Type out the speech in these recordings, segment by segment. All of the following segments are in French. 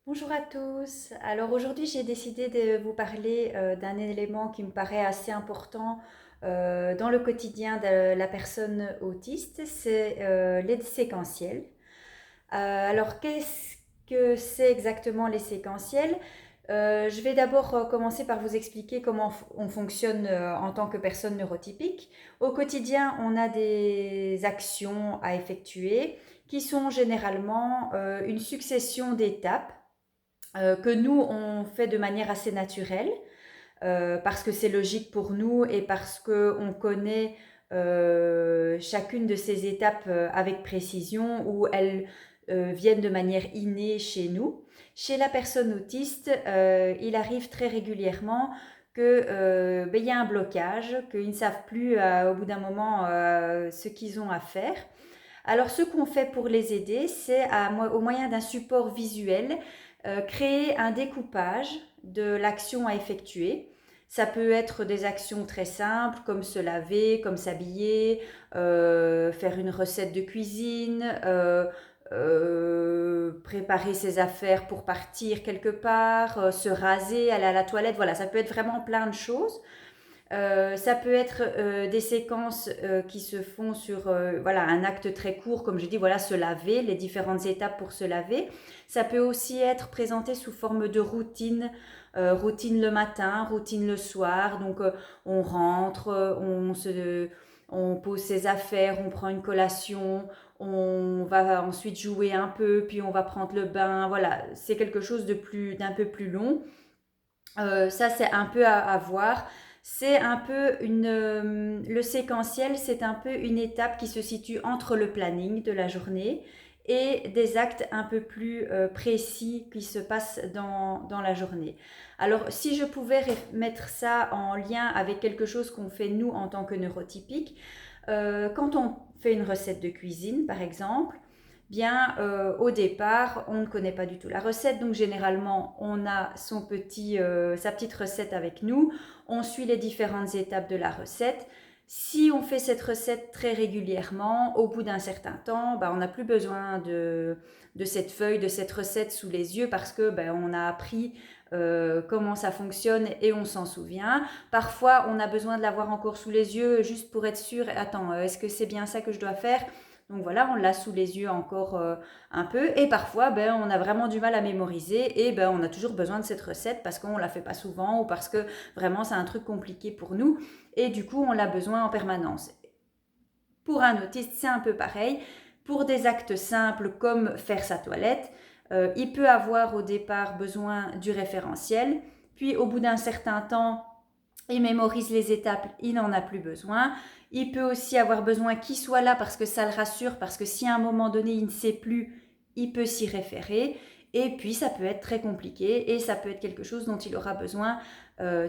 Bonjour à tous. Alors aujourd'hui, j'ai décidé de vous parler d'un élément qui me paraît assez important dans le quotidien de la personne autiste, c'est les séquentiels. Alors qu'est-ce que c'est exactement les séquentiels? Je vais d'abord commencer par vous expliquer comment on fonctionne en tant que personne neurotypique. Au quotidien, on a des actions à effectuer qui sont généralement une succession d'étapes que nous, on fait de manière assez naturelle, parce que c'est logique pour nous et parce qu'on connaît chacune de ces étapes avec précision, où elles viennent de manière innée chez nous. Chez la personne autiste, il arrive très régulièrement qu'il y a un blocage, qu'ils ne savent plus au bout d'un moment ce qu'ils ont à faire. Alors, ce qu'on fait pour les aider, c'est au moyen d'un support visuel, créer un découpage de l'action à effectuer. Ça peut être des actions très simples comme se laver, comme s'habiller, faire une recette de cuisine, préparer ses affaires pour partir quelque part, se raser, aller à la toilette. Voilà, ça peut être vraiment plein de choses. Ça peut être des séquences qui se font sur voilà, un acte très court, comme je dis, voilà, se laver, les différentes étapes pour se laver. Ça peut aussi être présenté sous forme de routine, routine le matin, routine le soir. Donc on rentre, on pose ses affaires, on prend une collation, on va ensuite jouer un peu, puis on va prendre le bain. Voilà, c'est quelque chose d'un peu plus long. Ça, c'est un peu à voir. C'est un peu le séquentiel, c'est un peu une étape qui se situe entre le planning de la journée et des actes un peu plus précis qui se passent dans la journée. Alors, si je pouvais mettre ça en lien avec quelque chose qu'on fait nous en tant que neurotypique, quand on fait une recette de cuisine, par exemple, bien au départ, on ne connaît pas du tout la recette, donc généralement, on a sa petite recette avec nous, on suit les différentes étapes de la recette. Si on fait cette recette très régulièrement, au bout d'un certain temps, on n'a plus besoin de cette feuille, de cette recette sous les yeux, parce que on a appris comment ça fonctionne et on s'en souvient. Parfois, on a besoin de l'avoir encore sous les yeux juste pour être sûr. Attends, est-ce que c'est bien ça que je dois faire? Donc voilà, on l'a sous les yeux encore un peu. Et parfois, on a vraiment du mal à mémoriser et on a toujours besoin de cette recette parce qu'on ne la fait pas souvent ou parce que vraiment c'est un truc compliqué pour nous. Et du coup, on l'a besoin en permanence. Pour un autiste, c'est un peu pareil. Pour des actes simples comme faire sa toilette, il peut avoir au départ besoin du référentiel. Puis au bout d'un certain temps, il mémorise les étapes, il n'en a plus besoin. Il peut aussi avoir besoin qu'il soit là parce que ça le rassure, parce que si à un moment donné il ne sait plus, il peut s'y référer. Et puis ça peut être très compliqué et ça peut être quelque chose dont il aura besoin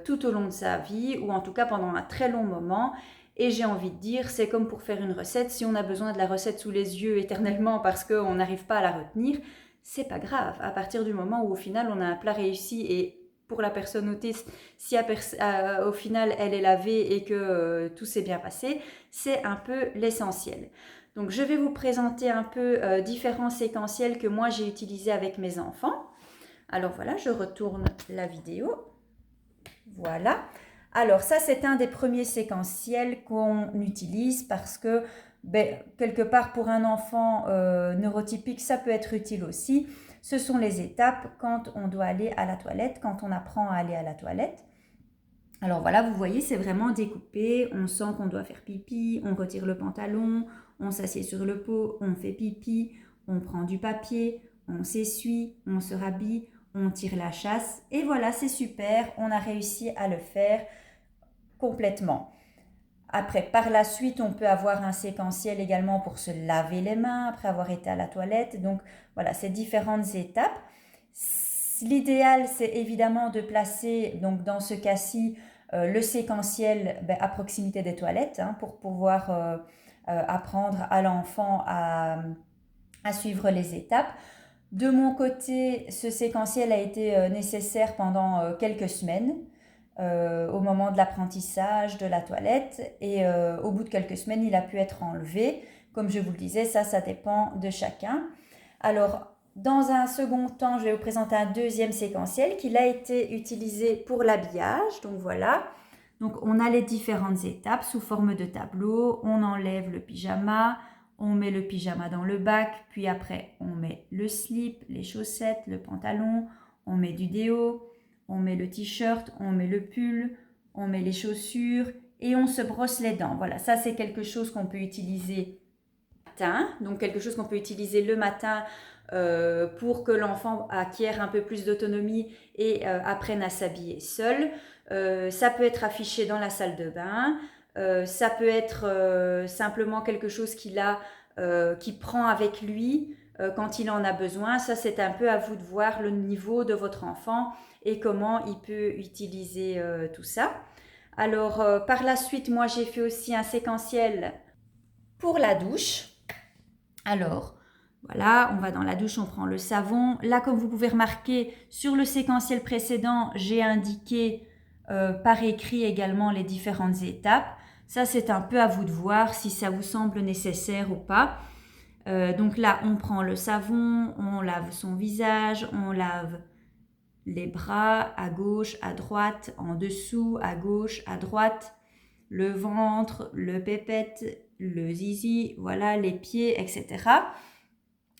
tout au long de sa vie, ou en tout cas pendant un très long moment. Et j'ai envie de dire, c'est comme pour faire une recette, si on a besoin de la recette sous les yeux éternellement parce qu'on n'arrive pas à la retenir, c'est pas grave. À partir du moment où au final on a un plat réussi, et pour la personne autiste, si au final elle est lavée et que tout s'est bien passé, c'est un peu l'essentiel. Donc je vais vous présenter un peu différents séquentiels que moi j'ai utilisés avec mes enfants. Alors voilà, je retourne la vidéo. Voilà. Alors ça, c'est un des premiers séquentiels qu'on utilise parce que quelque part pour un enfant neurotypique, ça peut être utile aussi. Ce sont les étapes quand on doit aller à la toilette, quand on apprend à aller à la toilette. Alors voilà, vous voyez, c'est vraiment découpé. On sent qu'on doit faire pipi, on retire le pantalon, on s'assied sur le pot, on fait pipi, on prend du papier, on s'essuie, on se rhabille, on tire la chasse. Et voilà, c'est super, on a réussi à le faire complètement. Après, par la suite, on peut avoir un séquentiel également pour se laver les mains après avoir été à la toilette. Donc voilà, ces différentes étapes. L'idéal, c'est évidemment de placer, donc dans ce cas-ci, le séquentiel à proximité des toilettes, pour pouvoir apprendre à l'enfant à suivre les étapes. De mon côté, ce séquentiel a été nécessaire pendant quelques semaines, au moment de l'apprentissage de la toilette, et au bout de quelques semaines, il a pu être enlevé. Comme je vous le disais, ça dépend de chacun. Alors, Dans un second temps, je vais vous présenter un deuxième séquentiel qui a été utilisé pour l'habillage. Donc voilà. Donc on a les différentes étapes sous forme de tableau. On enlève le pyjama, on met le pyjama dans le bac, puis après on met le slip, les chaussettes, le pantalon, on met du déo, on met le t-shirt, on met le pull, on met les chaussures et on se brosse les dents. Voilà, ça c'est quelque chose qu'on peut utiliser matin, donc quelque chose qu'on peut utiliser le matin pour que l'enfant acquiert un peu plus d'autonomie et apprenne à s'habiller seul. Ça peut être affiché dans la salle de bain, ça peut être simplement quelque chose qu'il prend avec lui quand il en a besoin. Ça, c'est un peu à vous de voir le niveau de votre enfant et comment il peut utiliser tout ça. Alors, par la suite, moi, j'ai fait aussi un séquentiel pour la douche. Alors, voilà, on va dans la douche, on prend le savon. Là, comme vous pouvez remarquer, sur le séquentiel précédent, j'ai indiqué par écrit également les différentes étapes. Ça, c'est un peu à vous de voir si ça vous semble nécessaire ou pas. Donc là, on prend le savon, on lave son visage, on lave les bras à gauche, à droite, en dessous, à gauche, à droite, le ventre, le pépette, le zizi, voilà, les pieds, etc.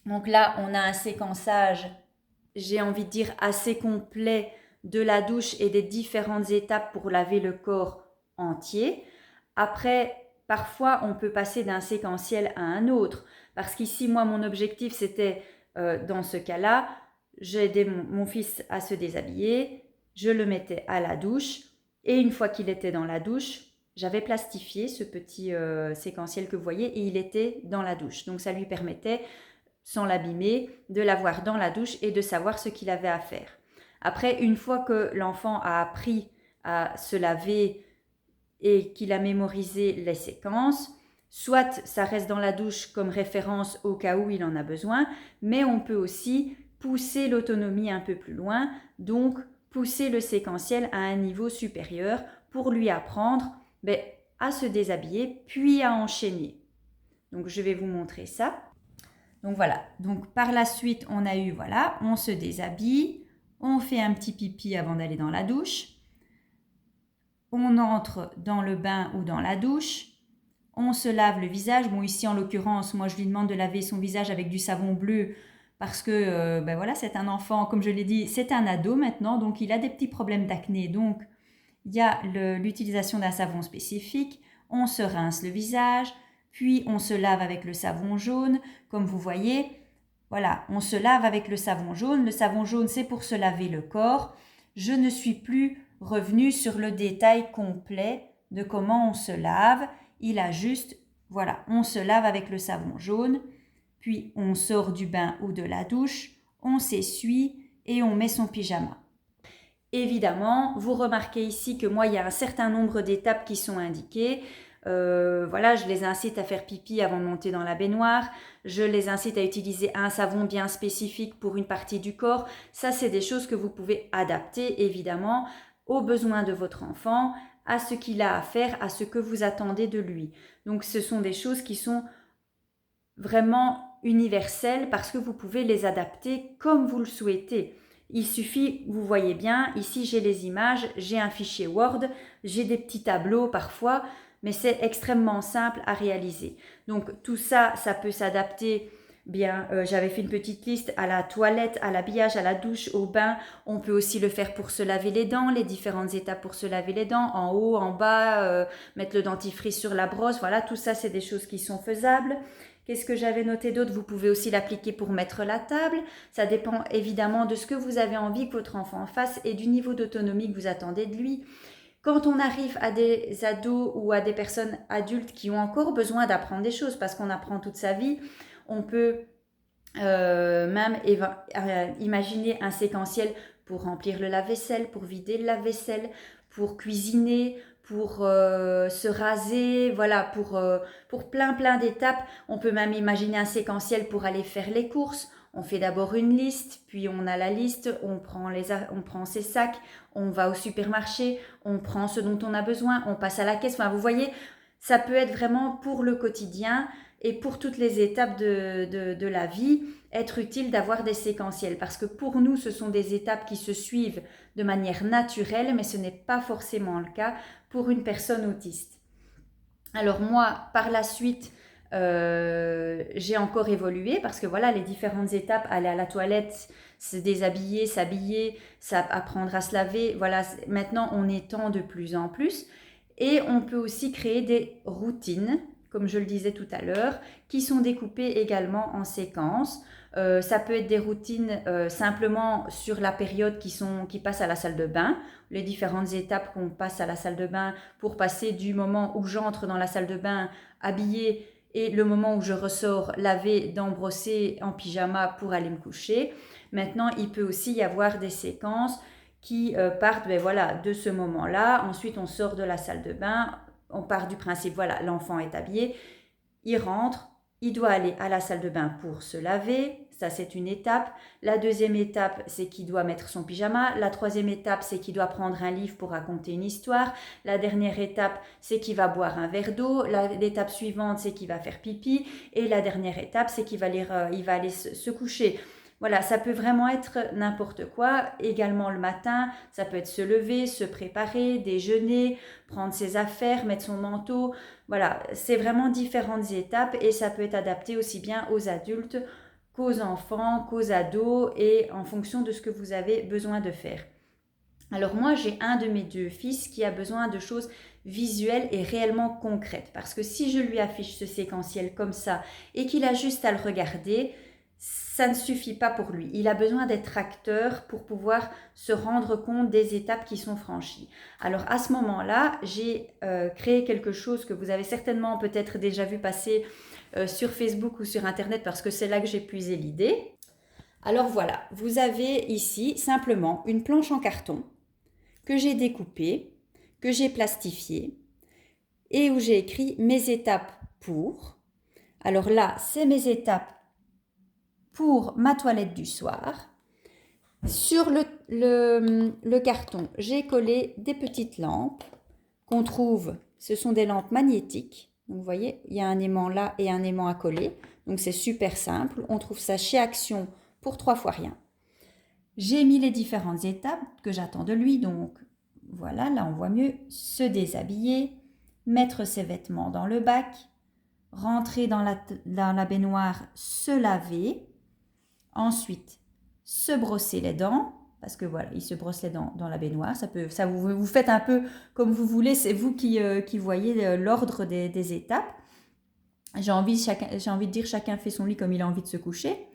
Donc là, on a un séquençage, j'ai envie de dire, assez complet de la douche et des différentes étapes pour laver le corps entier. Après, parfois, on peut passer d'un séquentiel à un autre. Parce qu'ici, moi, mon objectif, c'était, dans ce cas-là, j'ai aidé mon fils à se déshabiller, je le mettais à la douche, et une fois qu'il était dans la douche, j'avais plastifié ce petit séquentiel que vous voyez, et il était dans la douche. Donc, ça lui permettait, sans l'abîmer, de l'avoir dans la douche et de savoir ce qu'il avait à faire. Après, une fois que l'enfant a appris à se laver et qu'il a mémorisé les séquences, soit ça reste dans la douche comme référence au cas où il en a besoin, mais on peut aussi pousser l'autonomie un peu plus loin, donc pousser le séquentiel à un niveau supérieur pour lui apprendre à se déshabiller puis à enchaîner. Donc je vais vous montrer ça. Donc voilà, donc par la suite on a eu, voilà, on se déshabille, on fait un petit pipi avant d'aller dans la douche, on entre dans le bain ou dans la douche, on se lave le visage. Bon, ici en l'occurrence, moi je lui demande de laver son visage avec du savon bleu parce que voilà, c'est un enfant, comme je l'ai dit, c'est un ado maintenant, donc il a des petits problèmes d'acné. Donc il y a l'utilisation d'un savon spécifique, on se rince le visage, puis on se lave avec le savon jaune, comme vous voyez. Voilà, on se lave avec le savon jaune. Le savon jaune, c'est pour se laver le corps. Je ne suis plus revenue sur le détail complet de comment on se lave. Il a juste, voilà, on se lave avec le savon jaune, puis on sort du bain ou de la douche, on s'essuie et on met son pyjama. Évidemment, vous remarquez ici que moi, il y a un certain nombre d'étapes qui sont indiquées. Voilà, je les incite à faire pipi avant de monter dans la baignoire. Je les incite à utiliser un savon bien spécifique pour une partie du corps. Ça, c'est des choses que vous pouvez adapter, évidemment, aux besoins de votre enfant, à ce qu'il a à faire, à ce que vous attendez de lui. Donc, ce sont des choses qui sont vraiment universelles parce que vous pouvez les adapter comme vous le souhaitez. Il suffit, vous voyez bien, ici j'ai les images, j'ai un fichier Word, j'ai des petits tableaux parfois, mais c'est extrêmement simple à réaliser. Donc tout ça, ça peut s'adapter. Bien, j'avais fait une petite liste à la toilette, à l'habillage, à la douche, au bain. On peut aussi le faire pour se laver les dents, les différentes étapes pour se laver les dents, en haut, en bas, mettre le dentifrice sur la brosse. Voilà, tout ça, c'est des choses qui sont faisables. Qu'est-ce que j'avais noté d'autre? Vous pouvez aussi l'appliquer pour mettre la table. Ça dépend évidemment de ce que vous avez envie que votre enfant fasse et du niveau d'autonomie que vous attendez de lui. Quand on arrive à des ados ou à des personnes adultes qui ont encore besoin d'apprendre des choses, parce qu'on apprend toute sa vie, on peut même imaginer un séquentiel pour remplir le lave-vaisselle, pour vider le lave-vaisselle, pour cuisiner, pour se raser, voilà, pour plein d'étapes. On peut même imaginer un séquentiel pour aller faire les courses. On fait d'abord une liste, puis on a la liste, on prend ses sacs, on va au supermarché, on prend ce dont on a besoin, on passe à la caisse. Enfin, vous voyez, ça peut être vraiment pour le quotidien et pour toutes les étapes de la vie, être utile d'avoir des séquentiels. Parce que pour nous, ce sont des étapes qui se suivent de manière naturelle, mais ce n'est pas forcément le cas pour une personne autiste. Alors moi, par la suite, j'ai encore évolué parce que voilà, les différentes étapes, aller à la toilette, se déshabiller, s'habiller, apprendre à se laver, voilà, maintenant on étend de plus en plus. Et on peut aussi créer des routines, comme je le disais tout à l'heure, qui sont découpées également en séquences. Ça peut être des routines simplement sur la période qui passe à la salle de bain, les différentes étapes qu'on passe à la salle de bain pour passer du moment où j'entre dans la salle de bain habillée et le moment où je ressors laver, dents brossées en pyjama pour aller me coucher. Maintenant, il peut aussi y avoir des séquences qui partent voilà, de ce moment-là. Ensuite, on sort de la salle de bain, on part du principe, voilà, l'enfant est habillé, il rentre, il doit aller à la salle de bain pour se laver, ça c'est une étape. La deuxième étape, c'est qu'il doit mettre son pyjama. La troisième étape, c'est qu'il doit prendre un livre pour raconter une histoire. La dernière étape, c'est qu'il va boire un verre d'eau. L'étape suivante, c'est qu'il va faire pipi. Et la dernière étape, c'est qu'il va aller se coucher. Voilà, ça peut vraiment être n'importe quoi. Également le matin, ça peut être se lever, se préparer, déjeuner, prendre ses affaires, mettre son manteau. Voilà, c'est vraiment différentes étapes et ça peut être adapté aussi bien aux adultes qu'aux enfants, qu'aux ados et en fonction de ce que vous avez besoin de faire. Alors moi, j'ai un de mes deux fils qui a besoin de choses visuelles et réellement concrètes parce que si je lui affiche ce séquentiel comme ça et qu'il a juste à le regarder, ça ne suffit pas pour lui. Il a besoin d'être acteur pour pouvoir se rendre compte des étapes qui sont franchies. Alors à ce moment-là, j'ai créé quelque chose que vous avez certainement peut-être déjà vu passer sur Facebook ou sur Internet parce que c'est là que j'ai puisé l'idée. Alors voilà, vous avez ici simplement une planche en carton que j'ai découpée, que j'ai plastifiée et où j'ai écrit mes étapes pour. Alors là, c'est mes étapes pour ma toilette du soir. Sur le carton, j'ai collé des petites lampes qu'on trouve, ce sont des lampes magnétiques. Donc vous voyez, il y a un aimant là et un aimant à coller. Donc c'est super simple. On trouve ça chez Action pour 3 fois rien. J'ai mis les différentes étapes que j'attends de lui. Donc voilà, là on voit mieux. Se déshabiller, mettre ses vêtements dans le bac, rentrer dans la baignoire, se laver. Ensuite, se brosser les dents, parce que voilà, il se brosse les dents dans la baignoire. Ça vous faites un peu comme vous voulez, c'est vous qui voyez l'ordre des étapes. J'ai envie de dire chacun fait son lit comme il a envie de se coucher.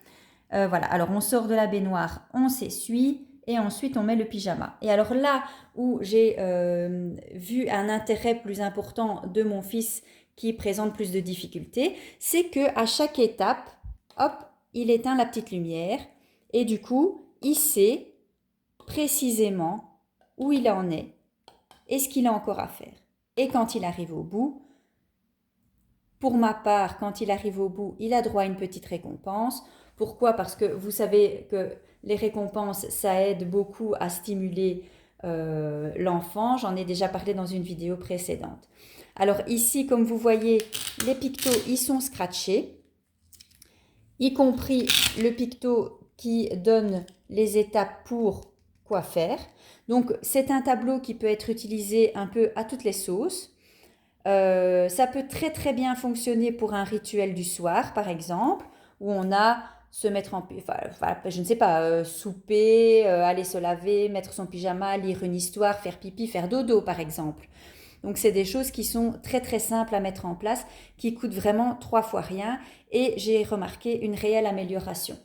Voilà, alors on sort de la baignoire, on s'essuie et ensuite on met le pyjama. Et alors là où j'ai vu un intérêt plus important de mon fils qui présente plus de difficultés, c'est que à chaque étape, hop, il éteint la petite lumière et du coup, il sait précisément où il en est et ce qu'il a encore à faire. Et quand il arrive au bout, pour ma part, quand il arrive au bout, il a droit à une petite récompense. Pourquoi ? Parce que vous savez que les récompenses, ça aide beaucoup à stimuler l'enfant. J'en ai déjà parlé dans une vidéo précédente. Alors ici, comme vous voyez, les pictos, ils sont scratchés, y compris le picto qui donne les étapes pour quoi faire. Donc c'est un tableau qui peut être utilisé un peu à toutes les sauces. Ça peut très très bien fonctionner pour un rituel du soir par exemple, où on a se mettre je ne sais pas, souper, aller se laver, mettre son pyjama, lire une histoire, faire pipi, faire dodo par exemple. Donc c'est des choses qui sont très très simples à mettre en place, qui coûtent vraiment 3 fois rien et j'ai remarqué une réelle amélioration.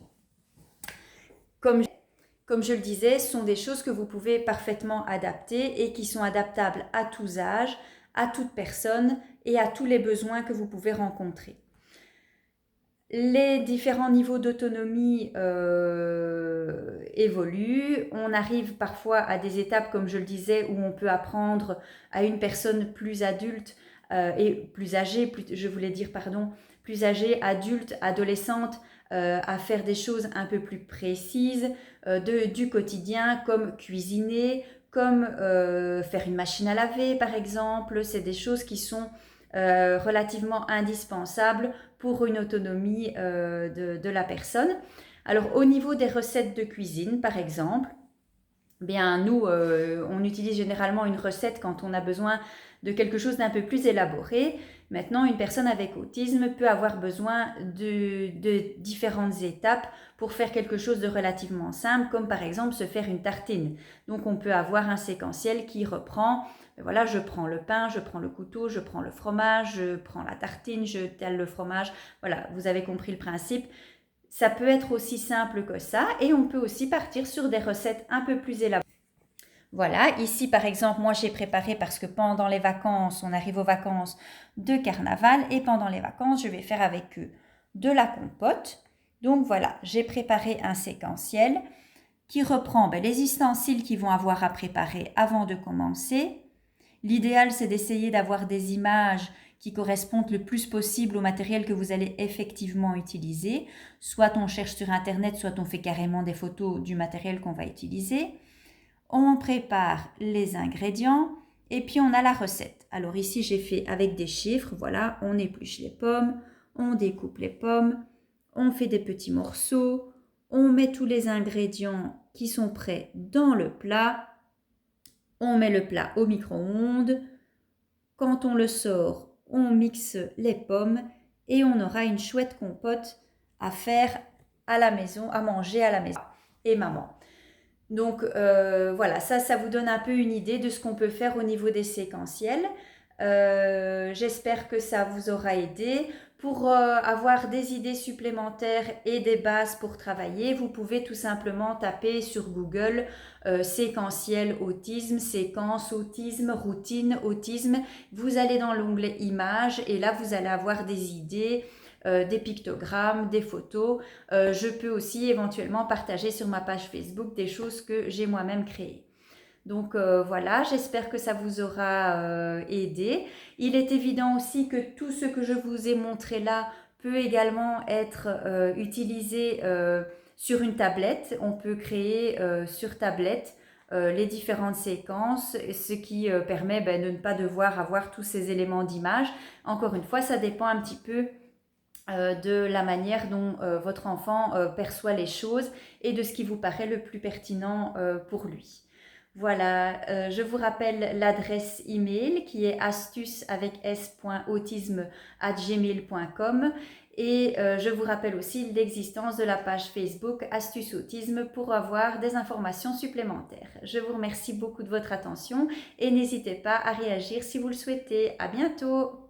Comme je le disais, ce sont des choses que vous pouvez parfaitement adapter et qui sont adaptables à tous âges, à toute personne et à tous les besoins que vous pouvez rencontrer. Les différents niveaux d'autonomie évoluent. On arrive parfois à des étapes, comme je le disais, où on peut apprendre à une personne plus adulte et plus âgée, plus âgée, adulte, adolescente, à faire des choses un peu plus précises du quotidien, comme cuisiner, comme faire une machine à laver, par exemple. C'est des choses qui sont relativement indispensable pour une autonomie de la personne. Alors au niveau des recettes de cuisine par exemple, bien nous on utilise généralement une recette quand on a besoin de quelque chose d'un peu plus élaboré. Maintenant, une personne avec autisme peut avoir besoin de différentes étapes pour faire quelque chose de relativement simple, comme par exemple se faire une tartine. Donc on peut avoir un séquentiel qui reprend, voilà, je prends le pain, je prends le couteau, je prends le fromage, je prends la tartine, je telle le fromage. Voilà, vous avez compris le principe. Ça peut être aussi simple que ça, et on peut aussi partir sur des recettes un peu plus élaborées. Voilà, ici par exemple, moi j'ai préparé parce que pendant les vacances, on arrive aux vacances de carnaval et pendant les vacances, je vais faire avec eux de la compote. Donc voilà, j'ai préparé un séquentiel qui reprend les ustensiles qu'ils vont avoir à préparer avant de commencer. L'idéal, c'est d'essayer d'avoir des images qui correspondent le plus possible au matériel que vous allez effectivement utiliser. Soit on cherche sur Internet, soit on fait carrément des photos du matériel qu'on va utiliser. On prépare les ingrédients et puis on a la recette. Alors ici, j'ai fait avec des chiffres. Voilà, on épluche les pommes, on découpe les pommes, on fait des petits morceaux, on met tous les ingrédients qui sont prêts dans le plat, on met le plat au micro-ondes. Quand on le sort, on mixe les pommes et on aura une chouette compote à faire à la maison, à manger à la maison. Et maman. Donc voilà, ça vous donne un peu une idée de ce qu'on peut faire au niveau des séquentiels. J'espère que ça vous aura aidé. Pour avoir des idées supplémentaires et des bases pour travailler, vous pouvez tout simplement taper sur Google séquentiel autisme, séquence autisme, routine autisme. Vous allez dans l'onglet images et là vous allez avoir des idées, des pictogrammes, des photos. Je peux aussi éventuellement partager sur ma page Facebook des choses que j'ai moi-même créées. Donc voilà, j'espère que ça vous aura aidé. Il est évident aussi que tout ce que je vous ai montré là peut également être utilisé sur une tablette. On peut créer sur tablette les différentes séquences, ce qui permet de ne pas devoir avoir tous ces éléments d'image. Encore une fois, ça dépend un petit peu de la manière dont votre enfant perçoit les choses et de ce qui vous paraît le plus pertinent pour lui. Voilà, je vous rappelle l'adresse email qui est astuce avec s.autisme@gmail.com et je vous rappelle aussi l'existence de la page Facebook Astuce Autisme pour avoir des informations supplémentaires. Je vous remercie beaucoup de votre attention et n'hésitez pas à réagir si vous le souhaitez. À bientôt!